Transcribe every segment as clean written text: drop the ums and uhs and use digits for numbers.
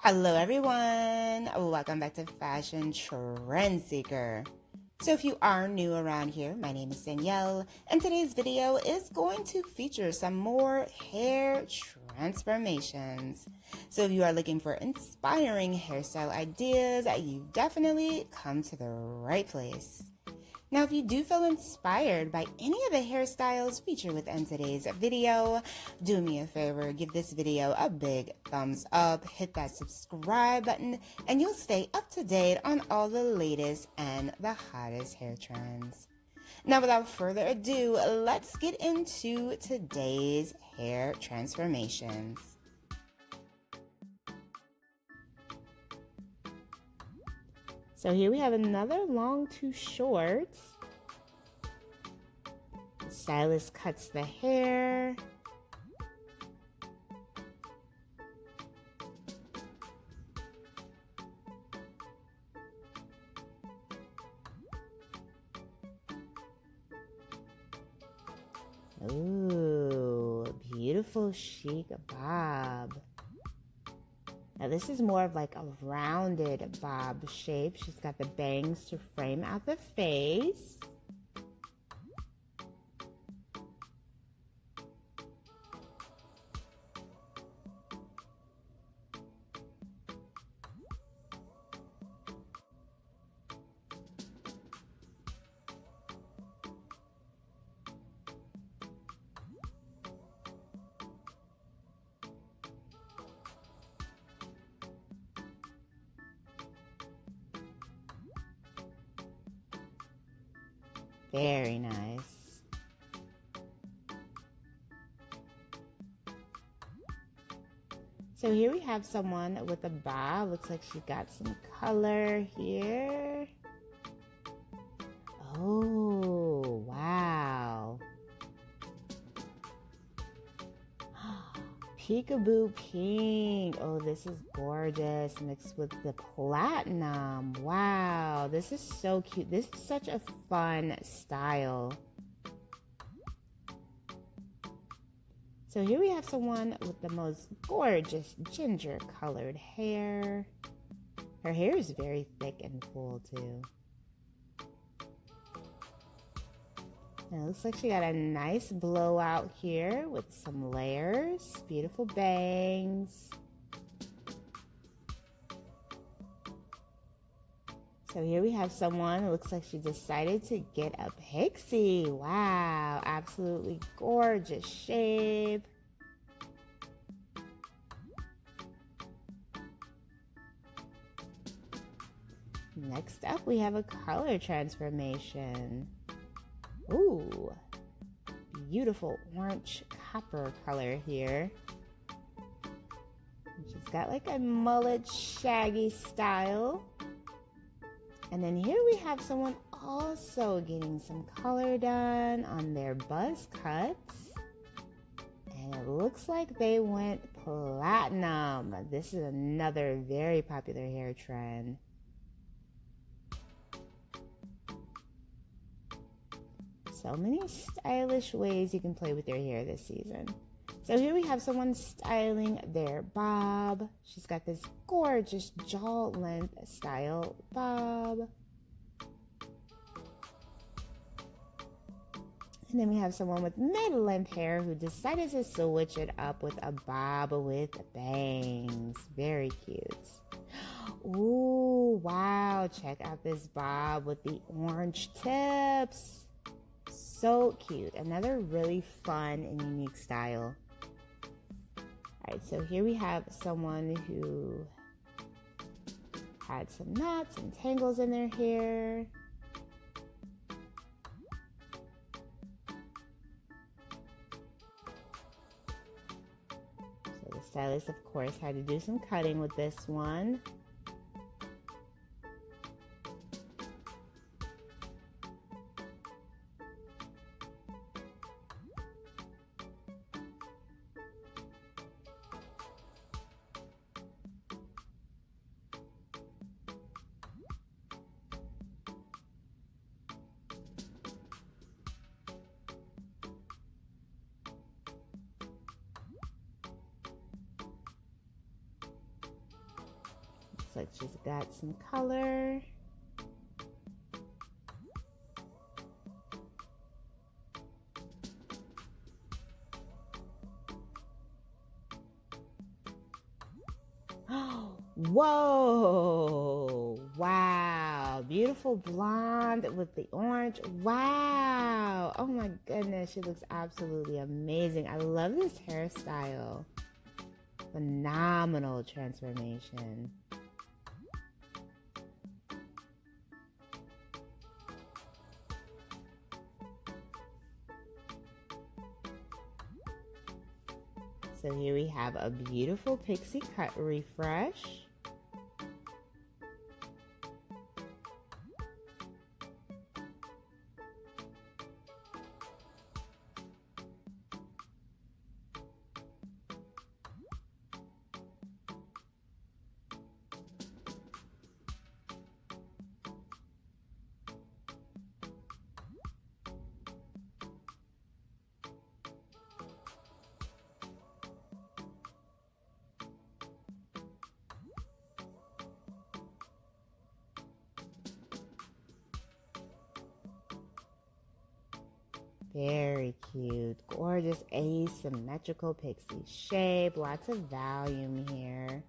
Hello everyone, welcome back to Fashion Trend Seeker. So if you are new around here, my name is Danielle, and today's video is going to feature some more hair transformations. So if you are looking for inspiring hairstyle ideas, you've definitely come to the right place. Now, if you do feel inspired by any of the hairstyles featured within today's video, do me a favor, give this video a big thumbs up, hit that subscribe button, and you'll stay up to date on all the latest and the hottest hair trends. Now, without further ado, let's get into today's hair transformations. So here we have another long too short. The stylist cuts the hair. Ooh, beautiful chic bob. Now this is more of like a rounded bob shape. She's got the bangs to frame out the face. Very nice. So here we have someone with a bob. Looks like she got some color here. Oh, wow. Peekaboo pink. Oh, this is gorgeous mixed with the platinum. Wow, this is so cute. This is such a fun style. So here we have someone with the most gorgeous ginger colored hair. Her hair is very thick and full too. And it looks like she got a nice blowout here with some layers. Beautiful bangs. So here we have someone who looks like she decided to get a pixie. Wow, absolutely gorgeous shape. Next up, we have a color transformation. Ooh, beautiful orange copper color here. She's got like a mullet shaggy style. And then here we have someone also getting some color done on their buzz cuts. And it looks like they went platinum. This is another very popular hair trend. So many stylish ways you can play with your hair this season. So here we have someone styling their bob. She's got this gorgeous jaw length style bob. And then we have someone with mid-length hair who decided to switch it up with a bob with bangs. Very cute. Ooh, wow. Check out this bob with the orange tips. So cute. Another really fun and unique style. Alright, so here we have someone who had some knots and tangles in their hair. So the stylist, of course, had to do some cutting with this one. Looks like she's got some color. Whoa! Wow! Beautiful blonde with the orange. Wow! Oh my goodness, she looks absolutely amazing. I love this hairstyle. Phenomenal transformation. So here we have a beautiful pixie cut refresh. Very cute, gorgeous asymmetrical pixie shape, lots of volume here.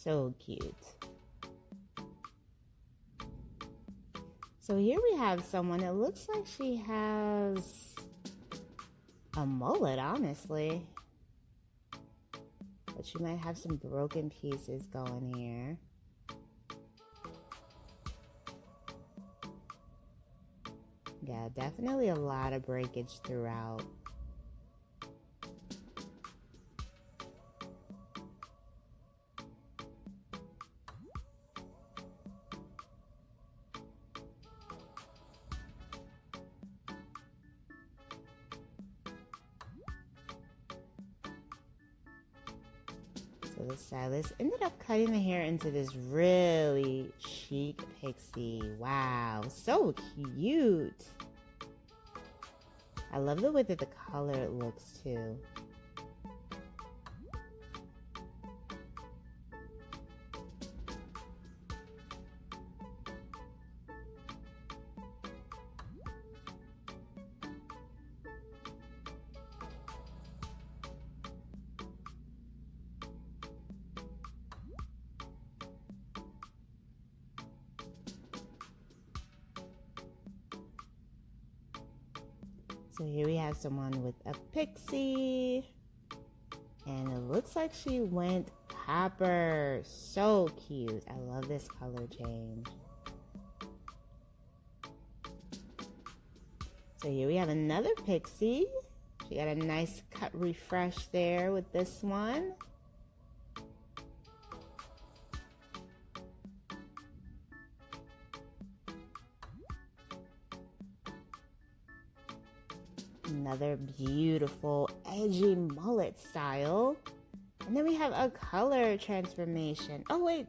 So cute. So here we have someone that looks like she has a mullet, honestly. But she might have some broken pieces going here. Yeah, definitely a lot of breakage throughout. So the stylist ended up cutting the hair into this really chic pixie. Wow, so cute. I love the way that the color looks too. So here we have someone with a pixie, and it looks like she went copper. So cute. I love this color change. So here we have another pixie. She got a nice cut refresh there with this one. Another beautiful edgy mullet style. And then we have a color transformation. Oh wait,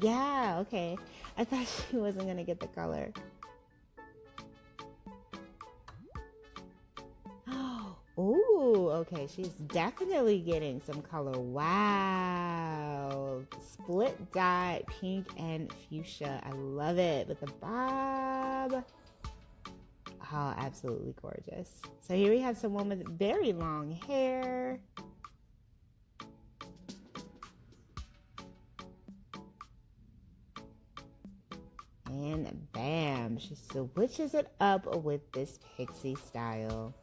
yeah, okay. I thought she wasn't gonna get the color. Ooh, okay, she's definitely getting some color. Wow. Split dye, pink and fuchsia. I love it with the bob. Oh, absolutely gorgeous. So here we have someone with very long hair. And bam, she switches it up with this pixie style.